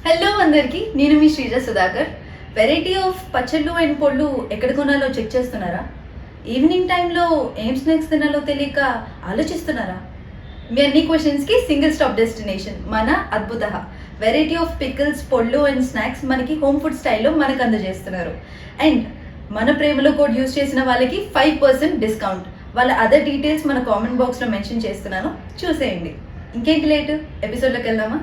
Hello అందరికీ, నేను మీ Sreeja Sudhakar. Variety of పచ్చళ్ళు అండ్ పొళ్ళు ఎక్కడ కొనాలో చెక్ చేస్తున్నారా? ఈవినింగ్ టైంలో ఏం స్నాక్స్ తినాలో తెలియక ఆలోచిస్తున్నారా? మీ అన్ని క్వశ్చన్స్కి సింగిల్ స్టాప్ డెస్టినేషన్ మన అద్భుత. వెరైటీ ఆఫ్ పికిల్స్, పొళ్ళు అండ్ స్నాక్స్ మనకి హోమ్ ఫుడ్ స్టైల్లో మనకు అందజేస్తున్నారు. అండ్ మన ప్రేమలో కోడ్ యూజ్ చేసిన వాళ్ళకి 5% డిస్కౌంట్. వాళ్ళ అదర్ డీటెయిల్స్ మన కామెంట్ బాక్స్లో మెన్షన్ చేస్తున్నాను, చూసేయండి. ఇంకేంటి లేటు, ఎపిసోడ్లోకి వెళ్దామా?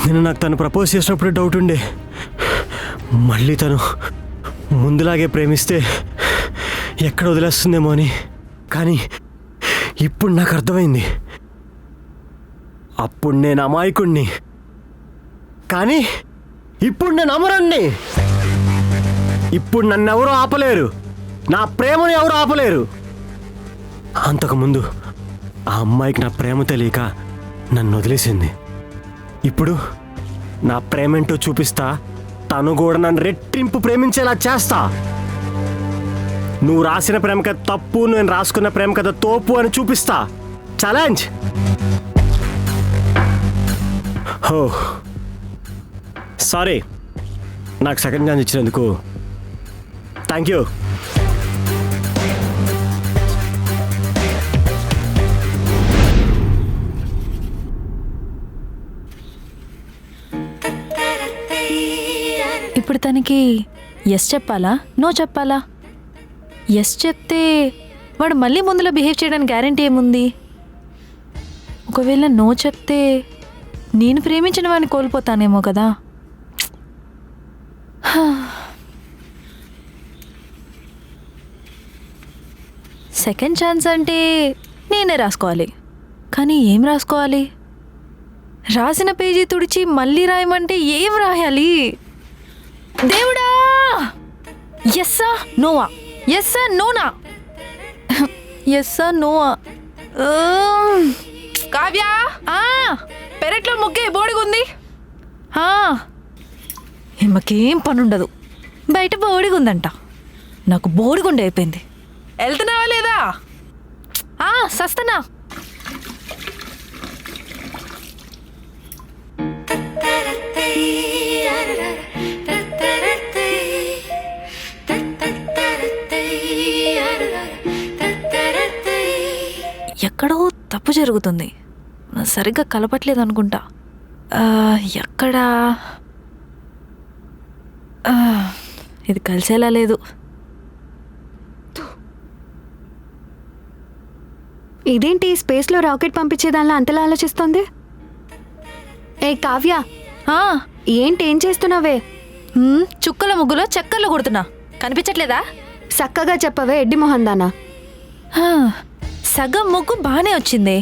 నేను నాకు తను ప్రపోజ్ చేసినప్పుడు డౌట్ ఉండే, మళ్ళీ తను ముందులాగే ప్రేమిస్తే ఎక్కడ వదిలేస్తుందేమో అని. కానీ ఇప్పుడు నాకు అర్థమైంది, అప్పుడు నేను అమాయకుణ్ణి, కానీ ఇప్పుడు నేను అమరుణ్ణి. ఇప్పుడు నన్ను ఎవరు ఆపలేరు, నా ప్రేమను ఎవరు ఆపలేరు. అంతకుముందు ఆ అమ్మాయికి నా ప్రేమ తెలియక నన్ను వదిలేసింది. ఇప్పుడు నా ప్రేమేంటో చూపిస్తా, తను కూడా నన్ను రెట్టింపు ప్రేమించేలా చేస్తా. నువ్వు రాసిన ప్రేమ కథ తప్పు, నేను రాసుకున్న ప్రేమ కథ తోపు అని చూపిస్తా. ఛాలెంజ్. హో సారీ, నాకు సెకండ్ ఛాన్స్ ఇచ్చినందుకు థ్యాంక్ యూ. ఇప్పుడు తనకి ఎస్ చెప్పాలా, నో చెప్పాలా? ఎస్ చెప్తే వాడు మళ్ళీ ముందులో బిహేవ్ చేయడానికి గ్యారంటీ ఏముంది? ఒకవేళ నో చెప్తే నేను ప్రేమించిన వాడిని కోల్పోతానేమో కదా. సెకండ్ ఛాన్స్ అంటే నేనే రాసుకోవాలి. కానీ ఏం రాసుకోవాలి? రాసిన పేజీ తుడిచి మళ్ళీ రాయమంటే ఏం రాయాలి? దేవుడా! ఎస్సా నోవా, ఎస్సా నోనా, ఎస్సా నోవా. కావ్య, పెరట్లో ముగ్గే బోడిగుంది. ఈమెకేం పనుండదు, బయట బోడిగుందంట. నాకు బోడిగుండి అయిపోయింది. వెళ్తున్నావా లేదా? సస్తనా. ఎక్కడో తప్పు జరుగుతుంది, సరిగ్గా కలపట్లేదు అనుకుంటా. ఎక్కడా ఇది కలిసేలా లేదు. ఇదేంటి స్పేస్లో రాకెట్ పంపించేదానిలో అంతలా ఆలోచిస్తోంది? ఏ కావ్య, ఏంటి ఏం చేస్తున్నావే? చుక్కల ముగ్గులో చక్కర్లు కొడుతున్నా, కనిపించట్లేదా? చక్కగా చెప్పవే ఎడ్డి మొహందానా. సగం ముగ్గు బాగానే వచ్చింది,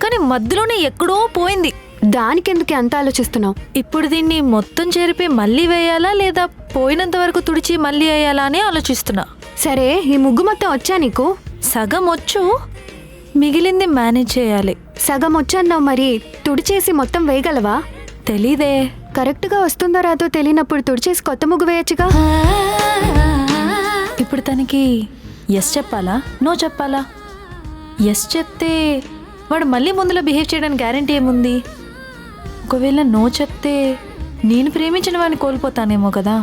కానీ మధ్యలోనే ఎక్కడో పోయింది. దానికెందుకు అంత ఆలోచిస్తున్నావు? ఇప్పుడు దీన్ని మొత్తం చేరిపి మళ్ళీ వేయాలా, లేదా పోయినంత వరకు తుడిచి మళ్ళీ వేయాలా అని ఆలోచిస్తున్నా. సరే, ఈ ముగ్గు మొత్తం వచ్చా నీకు? సగం వచ్చు, మిగిలింది మేనేజ్ చేయాలి. సగం వచ్చన్నావు, మరి తుడిచేసి మొత్తం వేయగలవా? తెలీదే. కరెక్ట్గా వస్తుందో రాదో తెలియనప్పుడు తుడిచేసి కొత్త ముగ్గు వేయచ్చుగా. ఇప్పుడు తనకి ఎస్ చెప్పాలా, నో చెప్పాలా? ఎస్ చెప్తే వాడు మళ్ళీ ముందులో బిహేవ్ చేయడానికి గ్యారంటీ ఏముంది? ఒకవేళ నో చెప్తే నేను ప్రేమించిన వాడిని కోల్పోతానేమో కదా.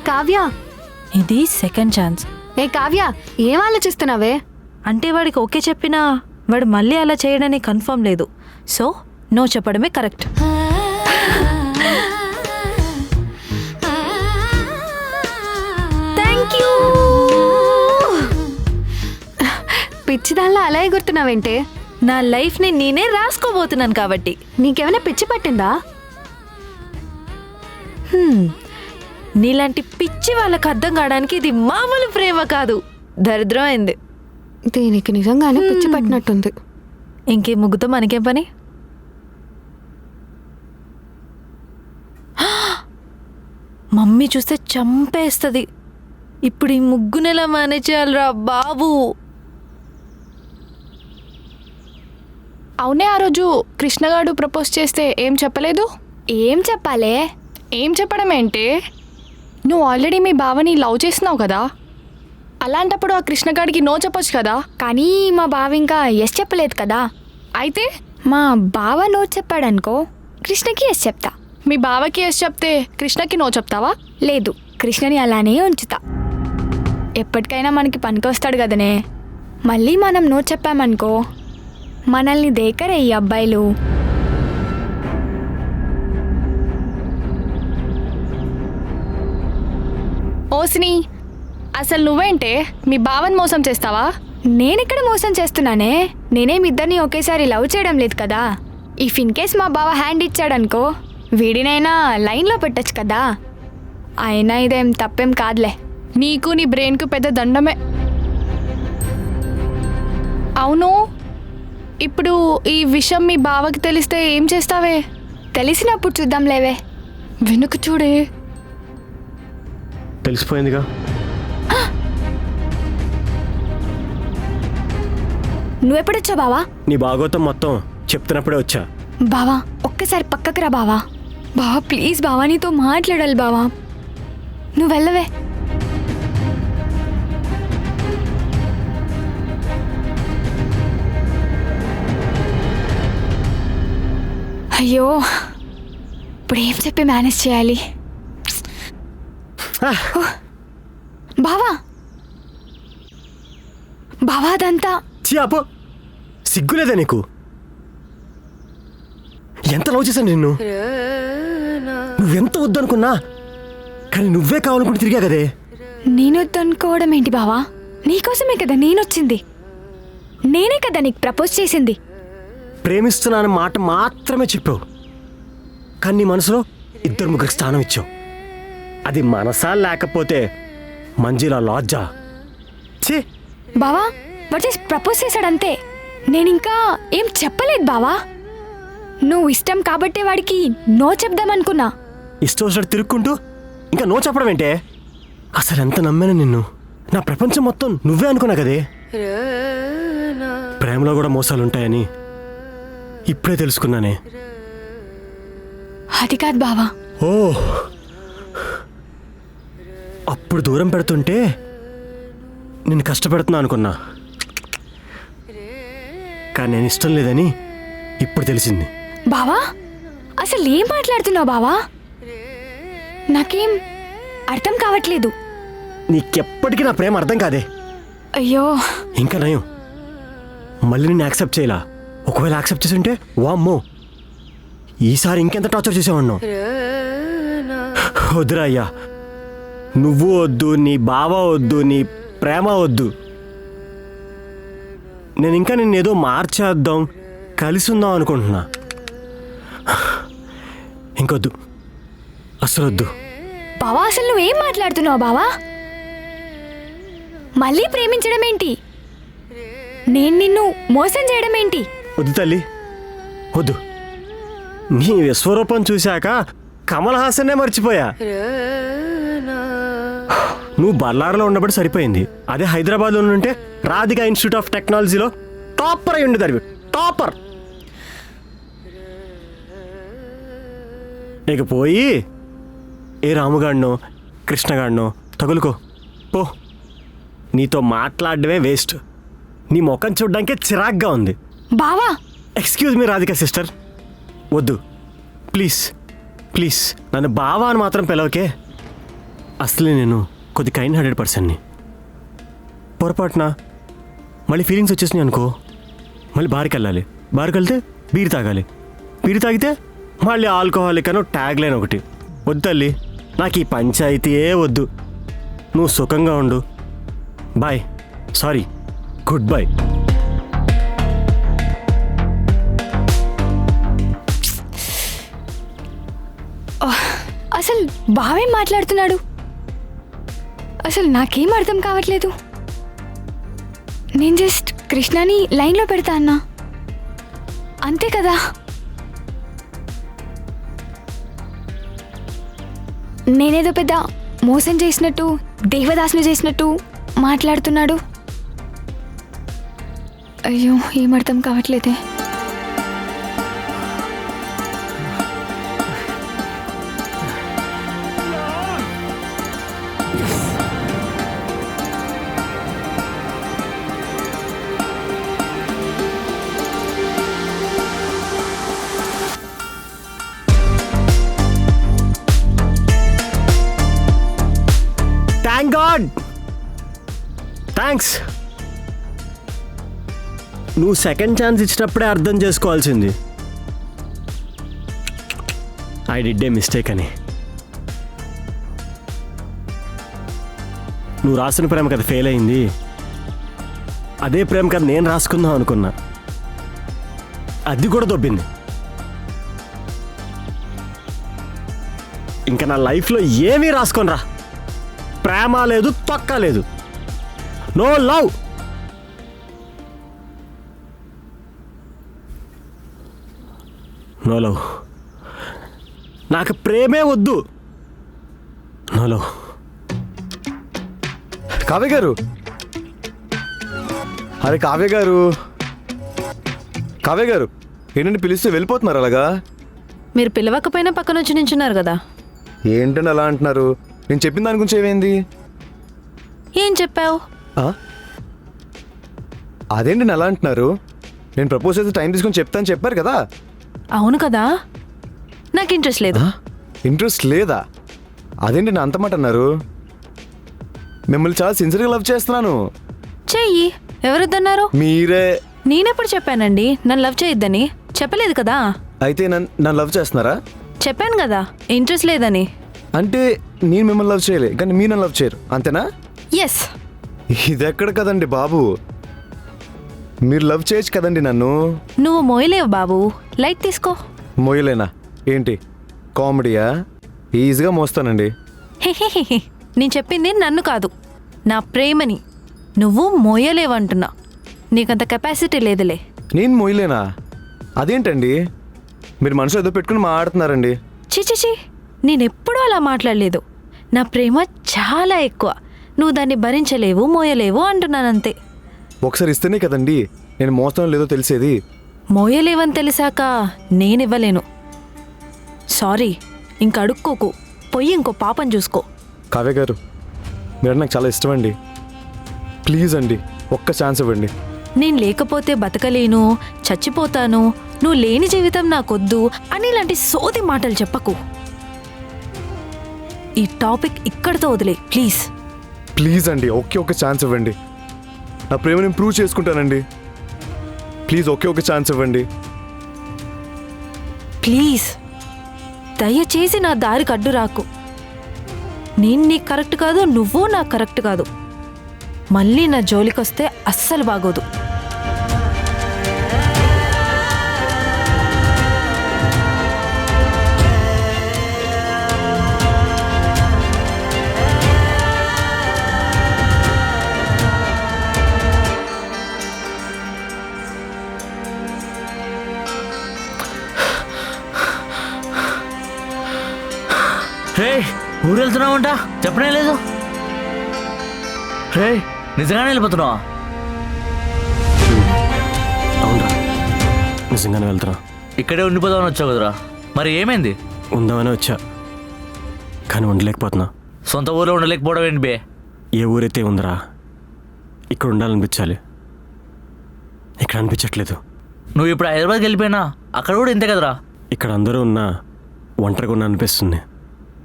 కావ్య, ఇది సెకండ్ ఛాన్స్. ఏ కావ్య, ఏం ఆలోచిస్తున్నావే? అంటే వాడికి ఓకే చెప్పినా వాడు మళ్ళీ అలా చేయడానికి కన్ఫర్మ్ లేదు. సో నో చెప్పడమే కరెక్ట్. పిచ్చిదానిలో అలా ఎగురుతున్నావేంటే? నా లైఫ్ని నేనే రాసుకోబోతున్నాను కాబట్టి. నీకేమైనా పిచ్చి పట్టిందా? నీలాంటి పిచ్చి వాళ్ళకి అర్థం కావడానికి ఇది మామూలు ప్రేమ కాదు, దరిద్రం అయింది. దీనికి నిజంగానే పిచ్చి పట్టినట్టుంది. ఇంకే ముగ్గుతో మనకేం పని? మమ్మీ చూస్తే చంపేస్తుంది. ఇప్పుడు ఈ ముగ్గునెలా మేనేజ్ చేయాలరా బాబు? అవునే, ఆ రోజు కృష్ణగాడు ప్రపోజ్ చేస్తే ఏం చెప్పలేదు? ఏం చెప్పాలే? ఏం చెప్పడం ఏంటి? నువ్వు ఆల్రెడీ మీ బావని లవ్ చేస్తున్నావు కదా, అలాంటప్పుడు ఆ కృష్ణగాడికి నో చెప్పొచ్చు కదా. కానీ మా బావ ఇంకా ఎస్ చెప్పలేదు కదా. అయితే మా బావ నో చెప్పాడనుకో, కృష్ణకి ఎస్ చెప్తా. మీ బావకి ఎస్ చెప్తే కృష్ణకి నో చెప్తావా? లేదు, కృష్ణని అలానే ఉంచుతా. ఎప్పటికైనా మనకి పనికొస్తాడు కదనే. మళ్ళీ మనం నో చెప్పామనుకో, మనల్ని దేకరే ఈ అబ్బాయిలు. ఓసిని, అసలు నువ్వేంటే మీ బావని మోసం చేస్తావా? నేనెక్కడ మోసం చేస్తున్నానే? నేనేం ఇద్దరిని ఒకేసారి లవ్ చేయడం లేదు కదా. ఇఫ్ ఇన్ కేస్ మా బావ హ్యాండ్ ఇచ్చాడనుకో, వీడినైనా లైన్లో పెట్టచ్చు కదా. అయినా ఇదేం తప్పేం కాదులే. నీకు నీ బ్రెయిన్కు పెద్ద దండమే. అవును, ఇప్పుడు ఈ విషయం మీ బావకి తెలిస్తే ఏం చేస్తావే? తెలిసినప్పుడు చూద్దాం లేవే. వెనుక చూడే. తెలిసిపోయిందిగా. నువ్వెప్పుడొచ్చా బావా? నీ భాగవతం మొత్తం చెప్తున్నప్పుడే వచ్చా. బావా ఒక్కసారి పక్కకు రా బావా. బావా ప్లీజ్ బావా, నీతో మాట్లాడాలి బావా. నువ్వు వెళ్ళవే. అయ్యో, ఇప్పుడు ఏం చెప్పి మేనేజ్ చేయాలి? బావా బావా అదంతా చీ అపో, సిగ్గులేదా నీకు? ఎంత లవ్ చేశాను నిన్ను. నువ్వెంత వద్దనుకున్నా, కానీ నువ్వే కావాలనుకుంటే తిరిగా కదే. నేనొద్దనుకోవడం ఏంటి బావా? నీకోసమే కదా నేనొచ్చింది. నేనే కదా నీకు ప్రపోజ్ చేసింది. ప్రేమిస్తున్నాన మాట మాత్రమే చెప్పావు, కానీ నీ మనసులో ఇద్దరు ముగ్గురికి స్థానం ఇచ్చావు. అది మనసా లేకపోతే మంజిలా లాడ్జా? ఛీ, బావా వాడు చేసి ప్రపోజ్ చేశాడంతే. నేనింకా ఏం చెప్పలేదు బావా. నువ్వు ఇష్టం కాబట్టే వాడికి నో చెప్దామనుకున్నా. ఇష్టం వచ్చినట్టు తిరుక్కుంటూ ఇంకా నో చెప్పడం ఏంటే? అసలు ఎంత నమ్మాను నిన్ను. నా ప్రపంచం మొత్తం నువ్వే అనుకున్నా కదే. ప్రేమలో కూడా మోసాలు ఉంటాయని ఇప్పుడే తెలుసుకున్నానే. అది కాదు బావా. ఓ, అప్పుడు దూరం పెడుతుంటే నేను కష్టపెడుతున్నా అనుకున్నా, కానీ నేను ఇష్టం లేదని ఇప్పుడు తెలిసింది. బావా అసలు ఏం మాట్లాడుతున్నావు బావా? నాకేం అర్థం కావట్లేదు. నీకెప్పటికీ నా ప్రేమ అర్థం కాదే. అయ్యో, ఇంకా నయం, మళ్ళీ నేను యాక్సెప్ట్ చేయలా. ఒకవేళ యాక్సెప్ట్ చేసి ఉంటే వామ్మో, ఈసారి ఇంకెంత టార్చర్ చేసేవాడిను. వద్దురా అయ్యా, నువ్వు వద్దు, నీ బావ వద్దు, నీ ప్రేమ వద్దు. నేను ఇంకా నిన్నేదో మార్చేద్దాం, కలిసి ఉందాం అనుకుంటున్నా. ఇంకొద్దు, అసలు వద్దు. బావా అసలు నువ్వేం మాట్లాడుతున్నావు బావా? మళ్ళీ ప్రేమించడం ఏంటి? నేను నిన్ను మోసం చేయడం ఏంటి? వద్దు తల్లి, వద్దు. నీ విశ్వరూపం చూశాక కమల్ హాసన్నే మర్చిపోయా. నువ్వు బళ్ళారులో ఉన్నప్పుడు సరిపోయింది. అదే హైదరాబాద్లో ఉంటే రాధికా ఇన్స్టిట్యూట్ ఆఫ్ టెక్నాలజీలో టాపర్ అయి ఉండేది. టాపర్. ఇక పోయి ఏ రాముగాడినో కృష్ణగాడినో తగులుకో పో. నీతో మాట్లాడడమే వేస్ట్. నీ ముఖం చూడ్డానికే చిరాగ్గా ఉంది. బావా ఎక్స్క్యూజ్ మీ రాధికా సిస్టర్, వద్దు ప్లీజ్ ప్లీజ్. నన్ను బావా అని మాత్రం పిలవకే. అసలే నేను కొద్ది కైండ్ హార్టెడ్ పర్సన్ని. పొరపాటున మళ్ళీ ఫీలింగ్స్ వచ్చేసినాయి అనుకో, మళ్ళీ బార్కి వెళ్ళాలి. బార్కి వెళ్తే బీర్ తాగాలి. బీర్ తాగితే మళ్ళీ ఆల్కహాలిక్ అని ట్యాగ్ లైన్ ఒకటి. వద్దు తల్లి, నాకు ఈ పంచాయతీయే వద్దు. నువ్వు సుఖంగా ఉండు. Bye, sorry, goodbye. అసలు బావేం మాట్లాడుతున్నాడు? అసలు నాకేం అర్థం కావట్లేదు. నేను జస్ట్ కృష్ణని లైన్లో పెడతా అన్నా, అంతే కదా. నేనేదో పెద్ద మోసం చేసినట్టు, దేవదాసులు చేసినట్టు మాట్లాడుతున్నాడు. అయ్యో, ఏం అర్థం కావట్లేదే. Thank God, thanks. నువ్వు సెకండ్ ఛాన్స్ ఇచ్చినప్పుడే అర్థం చేసుకోవాల్సింది ఐ డిడ్ ఏ మిస్టేక్ అని. నువ్వు రాసిన ప్రేమ కథ ఫెయిల్ అయింది, అదే ప్రేమ కథ నేను రాసుకుందాం అనుకున్నా, అది కూడా దొబ్బింది. ఇంకా నా లైఫ్లో ఏమీ రాసుకొని రా, ప్రేమ లేదు, తొక్క లేదు, నో లవ్. నో లవ్, నాకు ప్రేమే వద్దు, నో లవ్. కావ్య గారు, అరే కావ్య గారు, కావ్య గారు, ఏంటంటే పిలిస్తే వెళ్ళిపోతున్నారు అలాగా? మీరు పిలవకపోయినా పక్కన వచ్చి నించున్నారు కదా. ఏంటండి అలా అంటున్నారు? నేను చెప్పిన దాని గురించి ఏమైంది? ఏం చెప్పావు? ఆ? అదేంటి అలా అంటున్నారు? నేను ప్రపోజ్ చేస్తే టైం తీసుకొని చెప్తాను చెప్పారు కదా. అవును కదా, నాకు ఇంట్రెస్ట్ లేదు. ఇంట్రెస్ట్ లేదా? అదేంటి నా అంత మాట అన్నారు? మిమ్మల్ని చాలా సిన్సియర్గా లవ్ చేస్తున్నాను. చెయ్యి, ఎవరొద్దన్నారు? మీరే. నేనెప్పుడు చెప్పానండి నన్ను లవ్ చేయొద్దని? చెప్పలేదు కదా. అయితే నన్ను లవ్ చేస్తున్నారా? చెప్పాను కదా ఇంట్రెస్ట్ లేదని. అంటే నేను మిమ్మల్ని లవ్ చేయలే, కానీ మీరు నన్ను లవ్ చేయరు, అంతేనా? ఎస్. ఇది ఎక్కడ కదండి బాబు, మీరు లవ్ చేయొచ్చు కదండి నన్ను. నువ్వు మోయలేవు బాబు, లైట్ తీసుకో. మోయలేనా? ఏంటి కామెడీయా? ఈజీగా మోస్తానండి. హెహెహెహె. నేను చెప్పింది నన్ను కాదు, నా ప్రేమని. నువ్వు మోయలేవంటున్నా, నీకంత కెపాసిటీ లేదులే. నేను మోయలేనా? అదేంటండి, మీరు మనసులో ఏదో పెట్టుకుని మాట్లాడుతున్నారండి. చిచిచి, నేనెప్పుడూ అలా మాట్లాడలేదు. నా ప్రేమ చాలా ఎక్కువ, నువ్వు దాన్ని భరించలేవు, మోయలేవు అంటున్నానంతే. ఒకసారి ఇస్తేనే కదండి నేను మోస్తానో లేదో తెలిసేది. మోయలేవని తెలిసాక నేనివ్వలేను. సారీ, ఇంక అడుక్కోకు, పొయ్యి ఇంకో పాపం చూసుకో. కావ్య గారు, మీరు నాకు చాలా ఇష్టం అండి. ప్లీజ్ అండి, ఒక్క ఛాన్స్ ఇవ్వండి. నేను లేకపోతే బతకలేను, చచ్చిపోతాను, నువ్వు లేని జీవితం నాకొద్దు అని ఇలాంటి సోది మాటలు చెప్పకు. ఈ టాపిక్ ఇక్కడితో వదిలే ప్లీజ్. ప్లీజ్ అండి, ఒక్క ఛాన్స్ ఇవ్వండి. నా ప్రేమని ఇంప్రూవ్ చేసుకుంటానండి. ప్లీజ్ ఒక్క ఛాన్స్ ఇవ్వండి. ప్లీజ్ దయచేసి నా దారికి అడ్డు రాకు. నేను నీకు కరెక్ట్ కాదు, నువ్వు నాకు కరెక్ట్ కాదు. మళ్ళీ నా జోలికొస్తే అస్సలు బాగోదు. రే, ఊరు వెళ్తున్నావంట, చెప్పనే లేదు. రే, నిజంగానే వెళ్ళిపోతున్నావా? అవునరా, నిజంగానే వెళ్తున్నా. ఇక్కడే ఉండిపోదామని వచ్చావు కదరా, మరి ఏమైంది? ఉందామనే వచ్చా, కానీ ఉండలేకపోతున్నా. సొంత ఊళ్ళో ఉండలేకపోవడం ఏంటి బే? ఏ ఊరైతే ఉందిరా, ఇక్కడ ఉండాలనిపించాలి, ఇక్కడ అనిపించట్లేదు. నువ్వు ఇప్పుడు హైదరాబాద్కి వెళ్ళిపోయినా అక్కడ కూడా ఇంతే కదరా. ఇక్కడ అందరూ ఉన్నా ఒంటరిగా ఉన్నా అనిపిస్తుంది.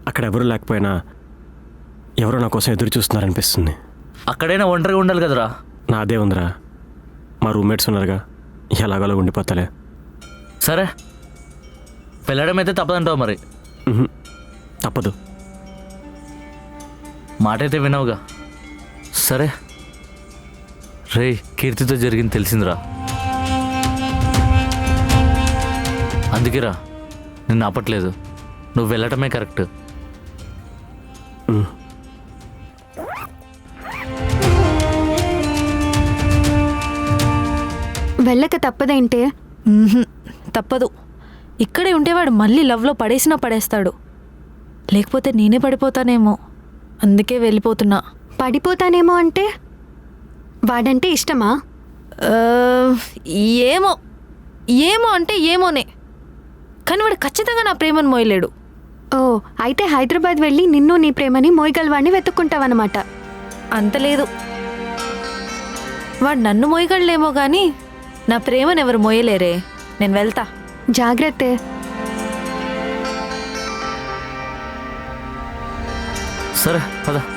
అక్కడ ఎవరు లేకపోయినా ఎవరో నా కోసం ఎదురు చూస్తున్నారనిపిస్తుంది. అక్కడైనా ఒంటరిగా ఉండాలి కదరా. నాదే ఉందిరా, మా రూమ్మేట్స్ ఉన్నారుగా, ఎలాగోలా ఉండిపోతలే. సరే, వెళ్ళడం అయితే తప్పదంటావు మరి? తప్పదు. మాట అయితే వినవుగా. సరే రే, కీర్తితో జరిగింది తెలిసిందిరా, అందుకేరా నిన్ను ఆపట్లేదు. నువ్వు వెళ్ళటమే కరెక్ట్. వెళ్ళక తప్పదేంటే? మ్మ్హ్మ్. తప్పదు. ఇక్కడే ఉంటే వాడు మళ్ళీ లవ్లో పడేసినా పడేస్తాడు. లేకపోతే నేనే పడిపోతానేమో. అందుకే వెళ్ళిపోతున్నా. పడిపోతానేమో అంటే వాడంటే ఇష్టమా? ఆ, ఏమో ఏమో అంటే ఏమోనే, కానీ వాడు ఖచ్చితంగా నా ప్రేమను మోయలేడు. ఓ, అయితే హైదరాబాద్ వెళ్ళి నిన్ను నీ ప్రేమని మోయగలవాడిని వెతుక్కుంటావన్నమాట. అంత లేదు. వాడు నన్ను మోయగలడేమో కానీ నా ప్రేమను ఎవరు మోయలేరే. నేను వెళ్తా. జాగ్రత్త. సరే పద.